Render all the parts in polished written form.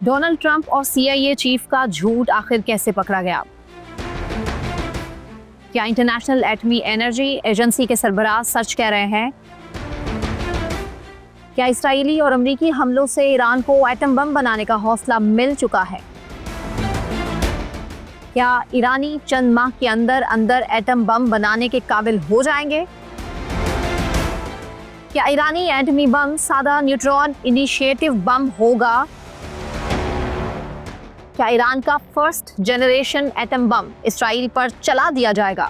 Donald Trump और CIA chief का झूठ आखिर कैसे पकड़ा गया? क्या इंटरनेशनल एटमी एनर्जी एजेंसी के सरबराह सच कह रहे हैं? क्या इस्राएली और अमेरिकी हमलों से ईरान को एटम बम बनाने का हौसला मिल चुका है? क्या ईरानी चंद माह के अंदर अंदर एटम बम बनाने के काबिल हो जाएंगे? क्या ईरानी एटमी बम सादा न्यूट्रॉन इनिशिएटिव बम होगा? क्या ईरान का first generation atom bomb Israel पर चला दिया जाएगा?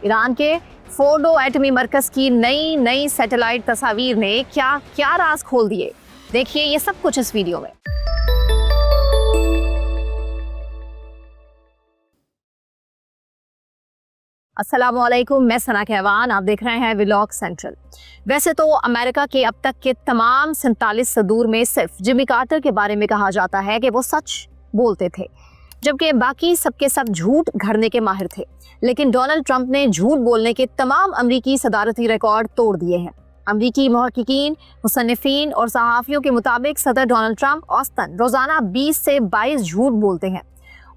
ईरान के फोर्डो एटमी मरकज की नई सैटेलाइट तस्वीर ने क्या राज खोल दिए? देखिए ये सब कुछ इस वीडियो में। अस्सलामुअलैकुम, मैं सना कहवान, आप देख रहे हैं व्लॉग सेंट्रल। वैसे तो अमेरिका के अब तक के तमाम 47 सदूर में सिर्फ जिमी कार्टर के बारे में कहा जाता है कि वो सच बोलते थे, जबकि बाकी सबके सब झूठ घड़ने के माहिर थे। लेकिन डोनाल्ड ट्रंप ने झूठ बोलने के तमाम अमरीकी सदारती रिकॉर्ड तोड़ दिए हैं। अमरीकी मुहक्किकीन, मुसन्निफीन और सहाफ़ियों के मुताबिक सदर डोनाल्ड ट्रंप औसतन रोज़ाना 20 से 22 झूठ बोलते हैं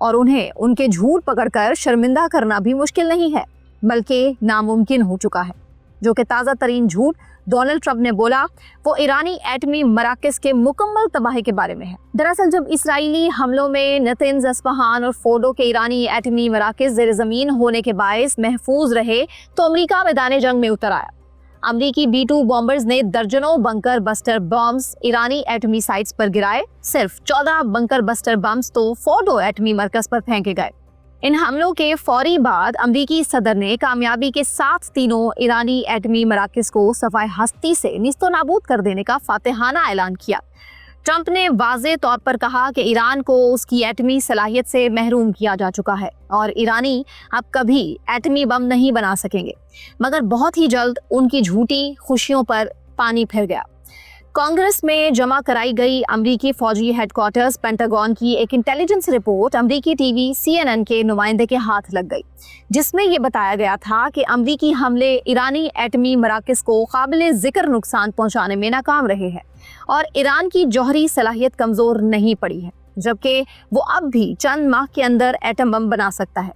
और उन्हें उनके झूठ पकड़कर शर्मिंदा करना भी मुश्किल नहीं है, बल्कि नामुमकिन हो चुका है। जो कि ताज़ा तरीन झूठ डोनाल्ड ट्रंप ने बोला वो ईरानी एटमी मराकज़ के मुकम्मल तबाही के बारे में है। दरअसल जब इसराइली हमलों में नतंज, अस्फहान और फोर्डो के ईरानी एटमी मराकज़ ज़ेर ज़मीन होने के बायस महफूज रहे तो अमेरिका मैदान जंग में उतर आया। अमरीकी B-2 बॉम्बर्स ने दर्जनों बंकर बस्टर बम्स ईरानी एटमी साइट्स पर गिराए। सिर्फ 14 बंकर बस्टर बम्स तो फोर्डो एटमी मरकज पर फेंके गए। इन हमलों के फौरी बाद अमरीकी सदर ने कामयाबी के साथ तीनों ईरानी एटमी मराकज़ को सफ़ाए हस्ती से निस्तो नाबूद कर देने का फातिहाना ऐलान किया। ट्रंप ने वाज़े तौर पर कहा कि ईरान को उसकी एटमी सलाहियत से महरूम किया जा चुका है और ईरानी अब कभी एटमी बम नहीं बना सकेंगे। मगर बहुत ही जल्द उनकी झूठी खुशियों पर पानी फिर गया। कांग्रेस में जमा कराई गई अमरीकी फौजी हेडक्वार्टर्स पेंटागन की एक इंटेलिजेंस रिपोर्ट अमरीकी टीवी CNN के नुमाइंदे के हाथ लग गई, जिसमें यह बताया गया था कि अमरीकी हमले ईरानी एटमी मराकज़ को काबिल ज़िक्र नुकसान पहुंचाने में नाकाम रहे हैं और ईरान की जौहरी सलाहियत कमज़ोर नहीं पड़ी है, जबकि वो अब भी चंद माह के अंदर एटम बम बना सकता है।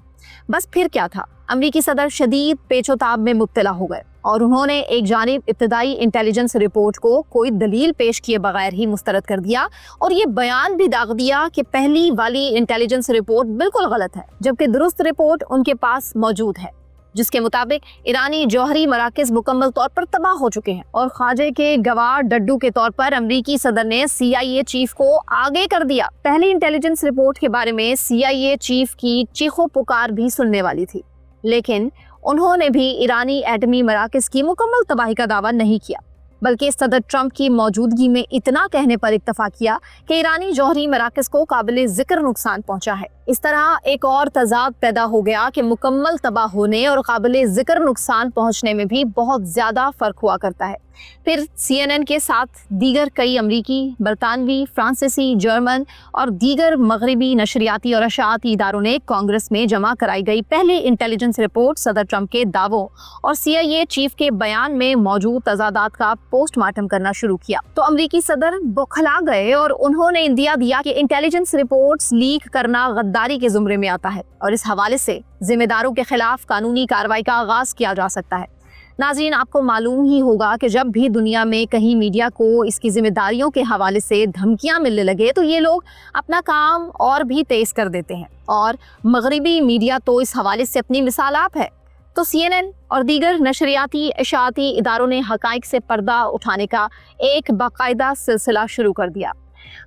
बस फिर क्या था, अमरीकी सदर शदीद पेचोताब में मुब्तला हो गए और उन्होंने एक जानिब इब्तदाई इंटेलिजेंस रिपोर्ट को कोई दलील पेश किए बगैर ही मुस्तरद कर दिया और ये बयान भी दाग दिया कि पहली वाली इंटेलिजेंस रिपोर्ट बिल्कुल गलत है, जबकि दुरुस्त रिपोर्ट उनके पास मौजूद है, जिसके मुताबिक ईरानी जौहरी मराकज़ मुकम्मल तौर पर तबाह हो चुके हैं। और ख्वाजे के गवाह डड्डू के तौर पर अमरीकी सदर ने CIA चीफ को आगे कर दिया। पहली इंटेलिजेंस रिपोर्ट के बारे में CIA चीफ की चीखों पुकार भी सुनने वाली थी, लेकिन उन्होंने भी ईरानी एटमी मराकज़ की मुकम्मल तबाही का दावा नहीं किया, बल्कि सदर ट्रंप की मौजूदगी में इतना कहने पर इक्तफा किया कि ईरानी जौहरी मराकज़ को काबिल ज़िक्र नुकसान पहुंचा है। इस तरह एक और तजाद पैदा हो गया कि मुकम्मल तबाह होने और काबिल ज़िक्र नुकसान पहुंचने में भी बहुत ज़्यादा फ़र्क हुआ करता है। फिर CNN के साथ दीगर कई अमरीकी, बरतानवी, फ्रांसीसी, जर्मन और दीगर मगरबी नशरियाती और अशाती इदारों ने कांग्रेस में जमा कराई गई पहली इंटेलिजेंस रिपोर्ट, सदर ट्रंप के दावों और CIA चीफ के बयान में मौजूद तजादात का पोस्टमार्टम करना शुरू किया। तो अमरीकी सदर बौखला गए और उन्होंने इंदिया दिया कि इंटेलिजेंस रिपोर्ट्स लीक करना गद्दारी के जुमरे में आता है और इस हवाले से जिम्मेदारों के खिलाफ कानूनी कार्रवाई का आगाज किया जा सकता है। नाज़रीन, आपको मालूम ही होगा कि जब भी दुनिया में कहीं मीडिया को इसकी जिम्मेदारियों के हवाले से धमकियां मिलने लगे तो ये लोग अपना काम और भी तेज कर देते हैं और मगरबी मीडिया तो इस हवाले से अपनी मिसाल आप है। तो CNN और दीगर नशरियाती इशाअती इदारों ने हक़ाइक़ से पर्दा उठाने का एक बाकायदा सिलसिला शुरू कर दिया।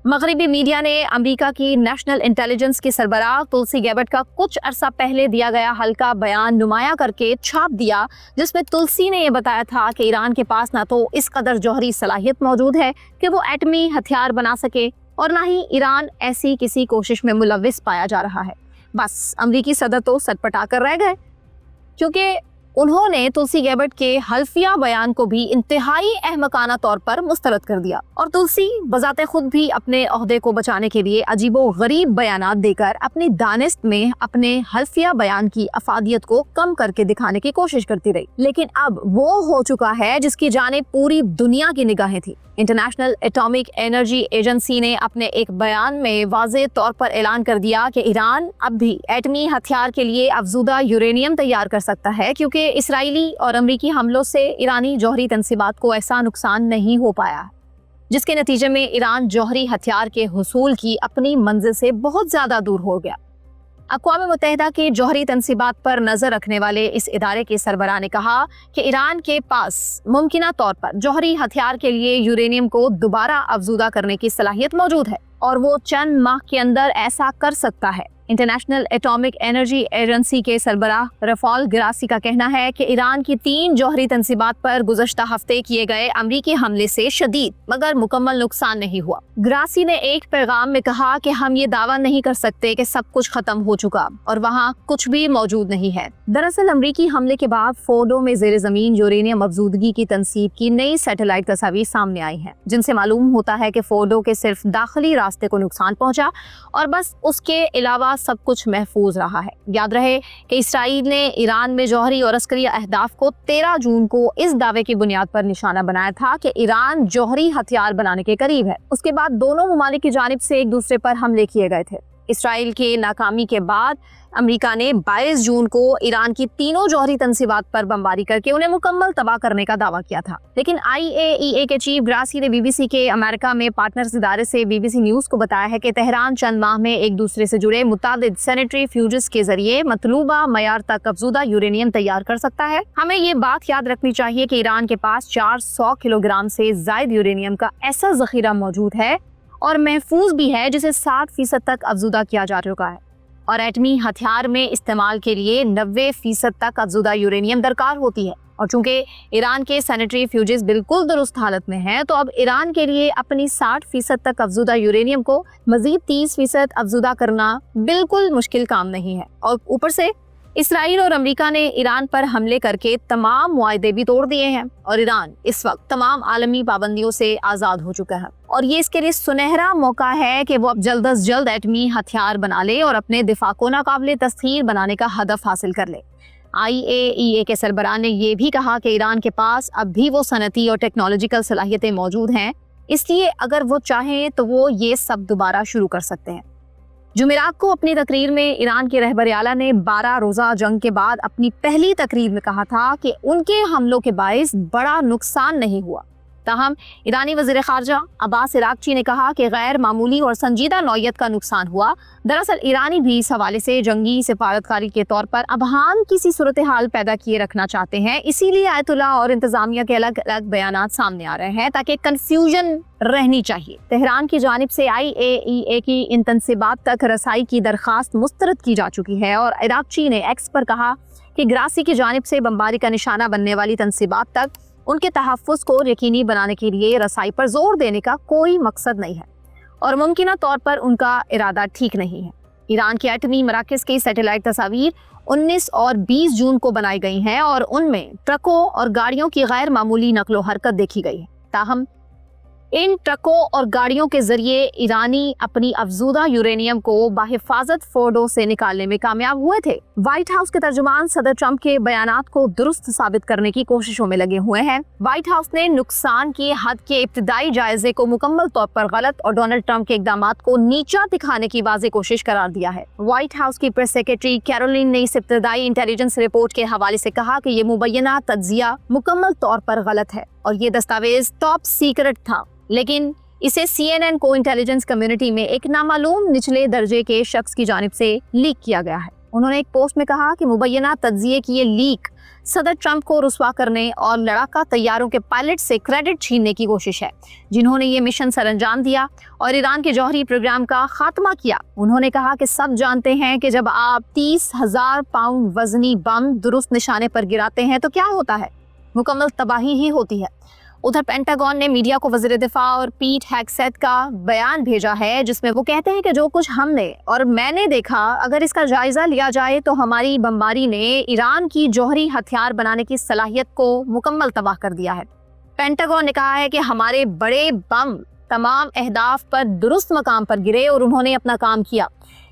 मगरबी मीडिया ने अमेरिका की नेशनल इंटेलिजेंस की सरबराह तुलसी गैबर्ट का कुछ अरसा पहले दिया गया हल्का बयान नुमाया करके छाप दिया, जिसमें तुलसी ने यह बताया था कि ईरान के पास ना तो इस कदर जौहरी सलाहियत मौजूद है कि वो एटमी हथियार बना सके और ना ही ईरान ऐसी किसी कोशिश में मुलव्विस पाया जा रहा है। बस अमरीकी सदर तो सटपटा कर रह गए, क्योंकि उन्होंने तुलसी गैबर्ट के हल्फिया बयान को भी इंतहाई अहमकाना तौर पर मुस्तरद कर दिया और तुलसी बजाते खुद भी अपने ओहदे को बचाने के लिए अजीबो गरीब बयानात देकर अपनी दानिश में अपने हल्फिया बयान की अफादियत को कम करके दिखाने की कोशिश करती रही। लेकिन अब वो हो चुका है जिसकी जानिब पूरी दुनिया की निगाहें थी। इंटरनेशनल एटॉमिक एनर्जी एजेंसी ने अपने एक बयान में वाज़ेह तौर पर ऐलान कर दिया कि ईरान अब भी एटमी हथियार के लिए अफजूदा यूरेनियम तैयार कर सकता है, क्योंकि इसराइली और अमरीकी हमलों से ईरानी जौहरी तंसीबात को ऐसा नुकसान नहीं हो पाया, जिसके नतीजे में ईरान जौहरी हथियार के हुसूल की अपनी मंजिल से बहुत ज़्यादा दूर हो गया। अक़वाम मुत्तहिदा के जौहरी तंसीबात पर नज़र रखने वाले इस इदारे के सरबराह ने कहा कि ईरान के पास मुमकिना तौर पर जौहरी हथियार के लिए यूरेनियम को दोबारा अफजूदा करने की सलाहियत मौजूद है और वो चंद माह के अंदर ऐसा कर सकता है। इंटरनेशनल एटॉमिक एनर्जी एजेंसी के सरबराह रफाल ग्रासी का कहना है कि ईरान की 3 जौहरी तंसीबात पर गुज़श्ता हफ्ते किए गए अमरीकी हमले से शदीद मगर मुकम्मल नुकसान नहीं हुआ। ग्रासी ने एक पैगाम में कहा कि हम ये दावा नहीं कर सकते कि सब कुछ खत्म हो चुका और वहाँ कुछ भी मौजूद नहीं है। दरअसल अमरीकी हमले के बाद फोर्डो में ज़ेर ज़मीन यूरेनियम अफजूदगी की तनसीब की नई सैटेलाइट तस्वीर सामने आई हैं, जिनसे मालूम होता है कि फोर्डो के सिर्फ दाखिली रास्ते को नुकसान पहुंचा और बस उसके अलावा सब कुछ महफूज रहा है। याद रहे कि इसराइल ने ईरान में जौहरी और अस्करी अहदाफ को 13 जून को इस दावे की बुनियाद पर निशाना बनाया था कि ईरान जौहरी हथियार बनाने के करीब है। उसके बाद दोनों ममालिक की जानिब से एक दूसरे पर हमले किए गए थे। इसराइल के नाकामी के बाद अमेरिका ने 22 जून को ईरान की तीनों जौहरी तंसीबात पर बमबारी करके उन्हें मुकम्मल तबाह करने का दावा किया था। लेकिन IAEA के चीफ ग्रासी ने BBC के अमेरिका में पार्टनर्स इदारे से BBC न्यूज़ को बताया है कि तेहरान चंद माह में एक दूसरे से जुड़े मुतादिद सैनिटरी फ्यूजेस के जरिए मतलूबा मयार तक अफजूदा यूरेनियम तैयार कर सकता है। हमें ये बात याद रखनी चाहिए कि ईरान के पास 400 किलोग्राम से ज़ायद यूरेनियम का ऐसा जखीरा मौजूद है और महफूज भी है जिसे 60% तक अफजूदा किया जा चुका है और एटमी हथियार में इस्तेमाल के लिए 90% तक अफजूदा यूरेनियम दरकार होती है। और चूंकि ईरान के सैनिटरी फ्यूजेस बिल्कुल दुरुस्त हालत में हैं, तो अब ईरान के लिए अपनी 60% तक अफजूदा यूरेनियम को मजीद 30% अफजूदा करना बिल्कुल मुश्किल काम नहीं है। और ऊपर से इसराइल और अमेरिका ने ईरान पर हमले करके तमाम मुआहदे भी तोड़ दिए हैं और ईरान इस वक्त तमाम आलमी पाबंदियों से आज़ाद हो चुका है और ये इसके लिए सुनहरा मौका है कि वो अब जल्द अज जल्द एटमी हथियार बना ले और अपने दिफा को नाकाबिले तस्खीर बनाने का हदफ हासिल कर ले। IAEA के सरबराह ने यह भी कहा कि ईरान के पास अब भी वो सनती और टेक्नोलॉजिकल सलाहियतें मौजूद हैं, इसलिए अगर वो चाहें तो वो ये सब दोबारा शुरू कर सकते हैं। जुमेरात को अपनी तकरीर में ईरान के रहबर आला ने 12 रोज़ा जंग के बाद अपनी पहली तकरीर में कहा था कि उनके हमलों के बाइस बड़ा नुकसान नहीं हुआ। ताहम ईरानी वज़ीर ख़ारजा अब्बास इराक़ची ने कहा कि गैर मामूली और संजीदा नौयत का नुकसान हुआ। दरअसल ईरानी भी इस हवाले से जंगी सिफारतकारी के तौर पर अबहाम किसी सूरत हाल पैदा किए रखना चाहते हैं, इसीलिए आयतुल्लाह और इंतज़ामिया के अलग अलग बयानात सामने आ रहे हैं ताकि कन्फ्यूजन रहनी चाहिए। तेहरान की जानिब से IAEA की इन तंसीबात तक रसाई की दरख्वास्त मुस्तरद की जा चुकी है और इराक़ची ने एक्स पर कहा कि ग्रासी की जानिब से बमबारी का निशाना बनने वाली तंसीबात तक उनके तहफ़्फ़ुज़ को यकीनी बनाने के लिए रसाई पर जोर देने का कोई मकसद नहीं है और मुमकिना तौर पर उनका इरादा ठीक नहीं है। ईरान के एटमी मराकज़ की सैटेलाइट तस्वीर 19 और 20 जून को बनाई गई हैं और उनमें ट्रकों और गाड़ियों की गैर मामूली नकलो हरकत देखी गई है। ताहम इन ट्रकों और गाड़ियों के जरिए ईरानी अपनी अफजूदा यूरेनियम को बाहिफाजत फोर्डो से निकालने में कामयाब हुए थे। व्हाइट हाउस के तर्जुमान सदर ट्रंप के बयानात को दुरुस्त साबित करने की कोशिशों में लगे हुए हैं। व्हाइट हाउस ने नुकसान की हद के इब्तिदाई जायजे को मुकम्मल तौर पर गलत और डोनाल्ड ट्रंप के इकदामात को नीचा दिखाने की वाज़ेह कोशिश करार दिया है। व्हाइट हाउस की प्रेस सेक्रेटरी कैरोलिन ने इस इब्तिदाई इंटेलिजेंस रिपोर्ट के हवाले से कहा कि ये मुबैना तज्जिया मुकम्मल तौर पर गलत है और ये दस्तावेज टॉप सीक्रेट था, लेकिन इसे CNN को इंटेलिजेंस कम्युनिटी में एक नामालूम निचले दर्जे के शख्स की जानिब से लीक किया गया है। उन्होंने एक पोस्ट में कहा कि मुबैना तज्जिए की ये लीक सदर ट्रंप को रुस्वा करने और लड़ाका तैयारों के पायलट से क्रेडिट छीनने की कोशिश है, जिन्होंने ये मिशन सरअंजाम दिया और ईरान के जौहरी प्रोग्राम का खात्मा किया। उन्होंने कहा कि सब जानते हैं कि जब आप 30,000 पाउंड वजनी बम दुरुस्त निशाने पर गिराते हैं तो क्या होता है, मुकम्मल तबाही ही होती है। उधर पेंटागन ने मीडिया को वज़ीर दिफा और पीट हेगसेथ का बयान भेजा है, जिसमें वो कहते हैं कि जो कुछ हमने और मैंने देखा, अगर इसका जायजा लिया जाए तो हमारी बमबारी ने ईरान की जौहरी हथियार बनाने की सलाहियत को मुकम्मल तबाह कर दिया है। पेंटागन ने कहा है कि हमारे बड़े बम तमाम अहदाफ पर दुरुस्त मकाम पर गिरे और उन्होंने अपना काम किया।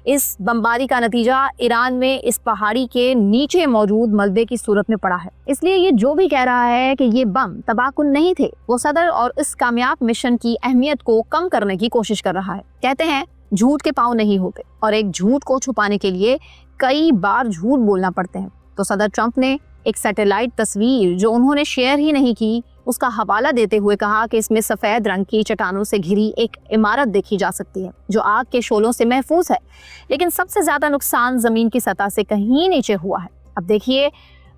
इस बमबारी का नतीजा ईरान में इस पहाड़ी के नीचे मौजूद मलबे की सूरत में पड़ा है। इसलिए ये जो भी कह रहा है कि ये बम तबाहकुन नहीं थे, वो सदर और इस कामयाब मिशन की अहमियत को कम करने की कोशिश कर रहा है। कहते हैं झूठ के पाँव नहीं होते और एक झूठ को छुपाने के लिए कई बार झूठ बोलना पड़ते हैं। तो सदर ट्रंप ने एक सैटेलाइट तस्वीर जो उन्होंने शेयर ही नहीं की, उसका हवाला देते हुए कहा कि इसमें सफ़ेद रंग की चट्टानों से घिरी एक इमारत देखी जा सकती है जो आग के शोलों से महफूज है, लेकिन सबसे ज़्यादा नुकसान ज़मीन की सतह से कहीं नीचे हुआ है। अब देखिए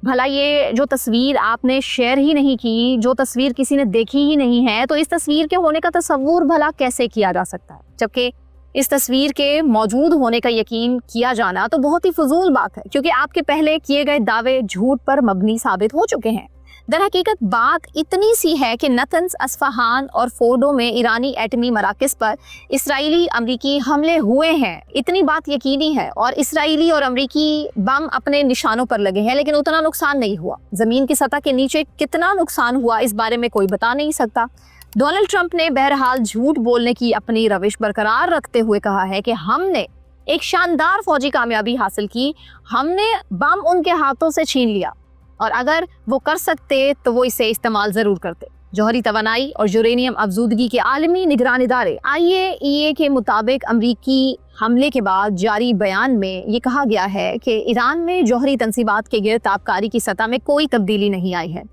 भला, ये जो तस्वीर आपने शेयर ही नहीं की, जो तस्वीर किसी ने देखी ही नहीं है, तो इस तस्वीर के होने का तसव्वुर भला कैसे किया जा सकता है, जबकि इस तस्वीर के मौजूद होने का यकीन किया जाना तो बहुत ही फजूल बात है, क्योंकि आपके पहले किए गए दावे झूठ पर मबनी साबित हो चुके हैं। दरहकीकत बात इतनी सी है कि नतंज, अस्फहान और फोर्डो में ईरानी एटमी मराकज़ पर इसराइली अमरीकी हमले हुए हैं, इतनी बात यकीनी है। और इसराइली और अमरीकी बम अपने निशानों पर लगे हैं, लेकिन उतना नुकसान नहीं हुआ। ज़मीन की सतह के नीचे कितना नुकसान हुआ, इस बारे में कोई बता नहीं सकता। डोनाल्ड ट्रंप ने बहरहाल झूठ बोलने की अपनी रविश बरकरार रखते हुए कहा है कि हमने एक शानदार फौजी कामयाबी हासिल की, हमने बम उनके हाथों से छीन लिया और अगर वो कर सकते तो वो इसे इस्तेमाल ज़रूर करते। जौहरी तवानाई और यूरेनियम अफजूदगी के आलमी निगरान इदारे IAEA के मुताबिक अमरीकी हमले के बाद जारी बयान में ये कहा गया है कि ईरान में जौहरी तंसीबात के गिरद ताबकारी की सतह में कोई तब्दीली नहीं आई है।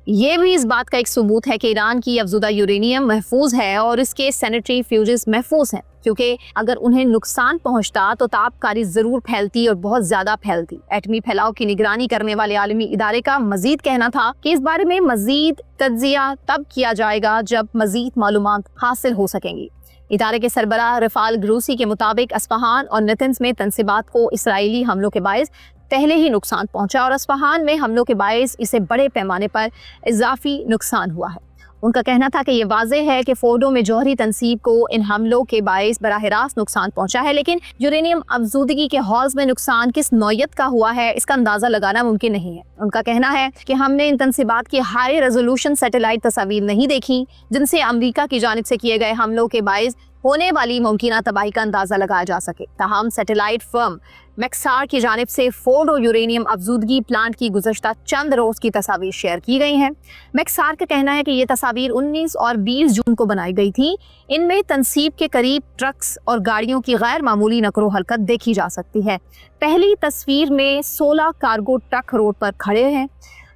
ये भी इस बात का एक सबूत है कि ईरान की अफजूदा यूरेनियम महफूज है और इसके सैनिटरी फ्यूजेस महफूज हैं, क्योंकि अगर उन्हें नुकसान पहुंचता तो तापकारी ज़रूर फैलती और बहुत ज़्यादा फैलती। एटमी फैलाव की निगरानी करने वाले आलमी इदारे का मजीद कहना था कि इस बारे में मजीद तज्जिया तब किया जाएगा जब मजीद मालूमात हासिल हो सकेंगी। इदारे के सरबराह रफाल ग्रूसी के मुताबिक अस्फहान और नतंज में तंसीबात को इसराइली हमलों के बायस पहले ही नुकसान पहुंचा और अस्फहान में हमलों के बायस इसे बड़े पैमाने पर इजाफी नुकसान हुआ है। उनका कहना था कि ये वाज़ेह है कि फोर्डो में जौहरी तंसीब को इन हमलों के बायस बराह रास्त नुकसान पहुंचा है, लेकिन यूरेनियम अफजूदगी के हौज़ में नुकसान किस नौयत का हुआ है इसका अंदाज़ा लगाना मुमकिन नहीं है। उनका कहना है कि हमने इन तंसीबात की हाई रेजोल्यूशन सैटेलाइट तस्वीर नहीं देखी, जिनसे अमरीका की जानिब से किए गए हमलों के बायस होने वाली मुमकिन तबाही का अंदाज़ा लगाया जा सके। ताहम सैटेलाइट फर्म मैक्सार की जानिब से फोर्डो यूरेनियम अफजूदगी प्लांट की गुज़श्ता चंद रोज़ की तस्वीर शेयर की गई हैं। मैक्सार का कहना है कि ये तस्वीर 19 और 20 जून को बनाई गई थी। इनमें तंसीब के करीब ट्रक्स और गाड़ियों की गैर मामूली नकलो हरकत देखी जा सकती है। पहली तस्वीर में 16 कार्गो ट्रक रोड पर खड़े हैं,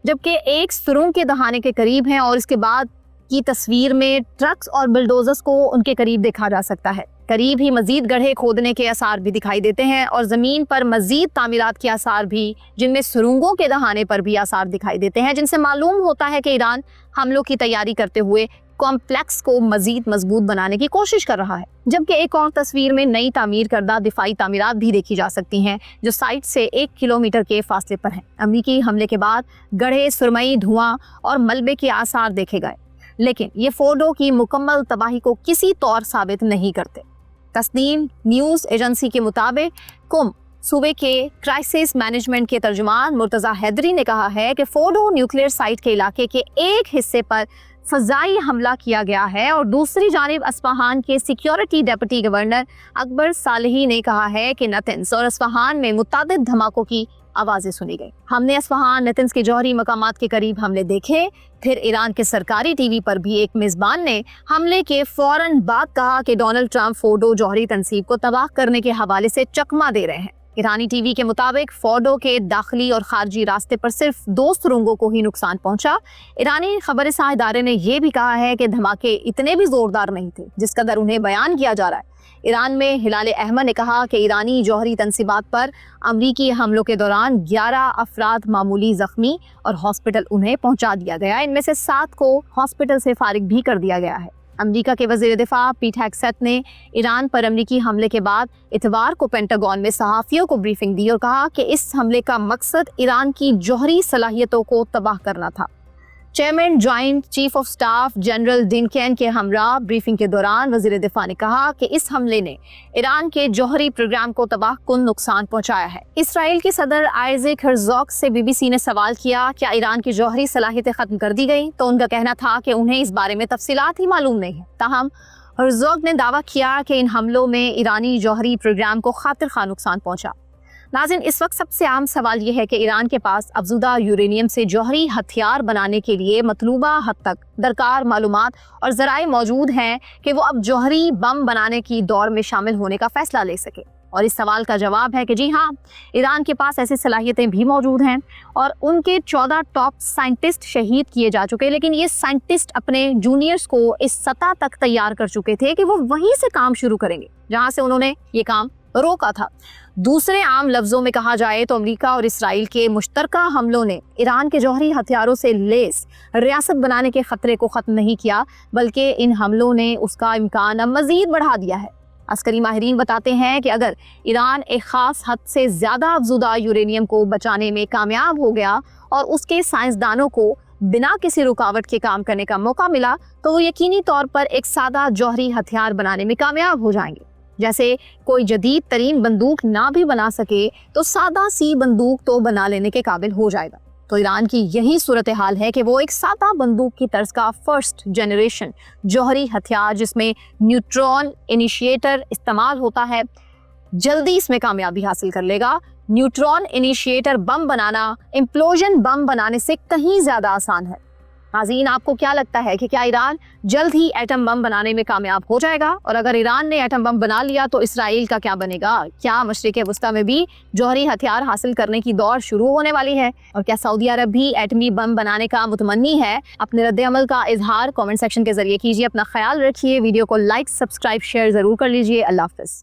जबकि एक सुरंग के दहाने के करीब हैं और इसके बाद की तस्वीर में ट्रक्स और बुलडोजर्स को उनके करीब देखा जा सकता है। करीब ही मजीद गड्ढे खोदने के आसार भी दिखाई देते हैं और ज़मीन पर मजीद तामीरात के आसार भी, जिनमें सुरंगों के दहाने पर भी आसार दिखाई देते हैं, जिनसे मालूम होता है कि ईरान हमलों की तैयारी करते हुए कॉम्प्लेक्स को मजीद मजबूत बनाने की कोशिश कर रहा है। जबकि एक और तस्वीर में नई तामीर करदा दिफाई तामीरात भी देखी जा सकती हैं, जो साइट से 1 किलोमीटर के फासले पर हैं। अमरीकी हमले के बाद गड्ढे, सुरमई, धुआं और मलबे के आसार देखे गए, लेकिन ये फोर्डो की मुकम्मल तबाही को किसी तौर साबित नहीं करते। तस्नीम न्यूज़ एजेंसी के मुताबिक कुम सूबे के क्राइसिस मैनेजमेंट के तर्जुमान मुर्तज़ा हैदरी ने कहा है कि फोर्डो न्यूक्लियर साइट के इलाके के एक हिस्से पर फ़ज़ाई हमला किया गया है और दूसरी जानिब अस्फहान के security deputy governor Akbar Salehi ने कहा है कि नतंज और अस्फहान में मुतअद्दिद धमाकों की आवाज़ें सुनी गई। हमने अस्फहान, नतंज के जौहरी मकामात के करीब हमले देखे। फिर ईरान के सरकारी टीवी पर भी एक मेज़बान ने हमले के फ़ौरन बाद कहा कि डोनाल्ड ट्रंप फोर्डो जौहरी तंसीब को तबाह करने के हवाले से चकमा दे रहे हैं। ईरानी टीवी के मुताबिक फोर्डो के दाखिली और खारजी रास्ते पर सिर्फ 2 सुरंगों को ही नुकसान पहुंचा। ईरानी खबरसां इदारे ने यह भी कहा है कि धमाके इतने भी जोरदार नहीं थे जिस कदर उन्हें बयान किया जा रहा है। ईरान में हिलाल अहमद ने कहा कि ईरानी जौहरी तंसीबात पर अमरीकी हमलों के दौरान 11 अफराद मामूली जख्मी और हॉस्पिटल उन्हें पहुंचा दिया गया। इनमें से 7 को हॉस्पिटल से फारिग भी कर दिया गया है। अमरीका के वज़ीर दिफा पीट हेगसेथ ने ईरान पर अमरीकी हमले के बाद इतवार को पेंटागन में सहाफ़ियों को ब्रीफिंग दी और कहा कि इस हमले का मकसद ईरान की जौहरी सलाहियतों को तबाह करना था। Chairman joint chief of staff general डिनकेन के हमरा ब्रीफिंग के दौरान वजीर दिफा ने कहा कि इस हमले ने ईरान के जौहरी प्रोग्राम को तबाहकुन नुकसान पहुंचाया है। इसराइल के सदर आइजैक हर्जोग से बीबीसी ने सवाल किया क्या ईरान की जौहरी सलाहियतें खत्म कर दी गई, तो उनका कहना था कि उन्हें इस बारे में तफसीलात ही मालूम नहीं है। ताहम हर्जोग ने दावा किया कि इन हमलों में ईरानी जौहरी प्रोग्राम को खातिर खा नुकसान पहुंचा। नाज़रीन, इस वक्त सबसे आम सवाल ये है कि ईरान के पास अफजुदा यूरेनियम से जौहरी हथियार बनाने के लिए मतलूबा हद तक दरकार मालूमात और ज़राए मौजूद हैं कि वो अब जौहरी बम बनाने की दौर में शामिल होने का फैसला ले सके। और इस सवाल का जवाब है कि जी हाँ, ईरान के पास ऐसी सलाहियतें भी मौजूद हैं और उनके 14 टॉप साइंटिस्ट शहीद किए जा चुके हैं, लेकिन ये साइंटिस्ट अपने जूनियर्स को इस सतह तक तैयार कर चुके थे कि वो वहीं से काम शुरू करेंगे जहाँ से उन्होंने ये काम रोका था। दूसरे आम लफ्जों में कहा जाए तो अमेरिका और इसराइल के मुश्तरका हमलों ने ईरान के जौहरी हथियारों से लैस रियासत बनाने के खतरे को ख़त्म नहीं किया, बल्कि इन हमलों ने उसका इम्कान अब मज़ीद बढ़ा दिया है। अस्करी माहिरीन बताते हैं कि अगर ईरान एक ख़ास हद से ज़्यादा अफजुदा यूरेनियम को बचाने में कामयाब हो गया और उसके साइंसदानों को बिना किसी रुकावट के काम करने का मौका मिला, तो वो यकीनी तौर पर एक सादा जौहरी हथियार बनाने में कामयाब हो जाएंगे। जैसे कोई जदीद तरीन बंदूक ना भी बना सके तो सादा सी बंदूक तो बना लेने के काबिल हो जाएगा। तो ईरान की यही सूरत हाल है कि वो एक सादा बंदूक की तर्ज का फर्स्ट जनरेशन जौहरी हथियार जिसमें न्यूट्रॉन इनिशिएटर इस्तेमाल होता है, जल्दी इसमें कामयाबी हासिल कर लेगा। न्यूट्रॉन इनिशिएटर बम बनाना इम्प्लोजन बम बनाने से कहीं ज़्यादा आसान है। नाज़रीन, आपको क्या लगता है कि क्या ईरान जल्द ही एटम बम बनाने में कामयाब हो जाएगा? और अगर ईरान ने एटम बम बना लिया तो इसराइल का क्या बनेगा? क्या मशरिक़ वस्ता में भी जौहरी हथियार हासिल करने की दौर शुरू होने वाली है? और क्या सऊदी अरब भी एटमी बम बनाने का मुतमन्नी है? अपने रद्द अमल का इजहार कमेंट सेक्शन के जरिए कीजिए। अपना ख्याल रखिए। वीडियो को लाइक, सब्सक्राइब, शेयर ज़रूर कर लीजिए। अल्लाह हाफ़िज़।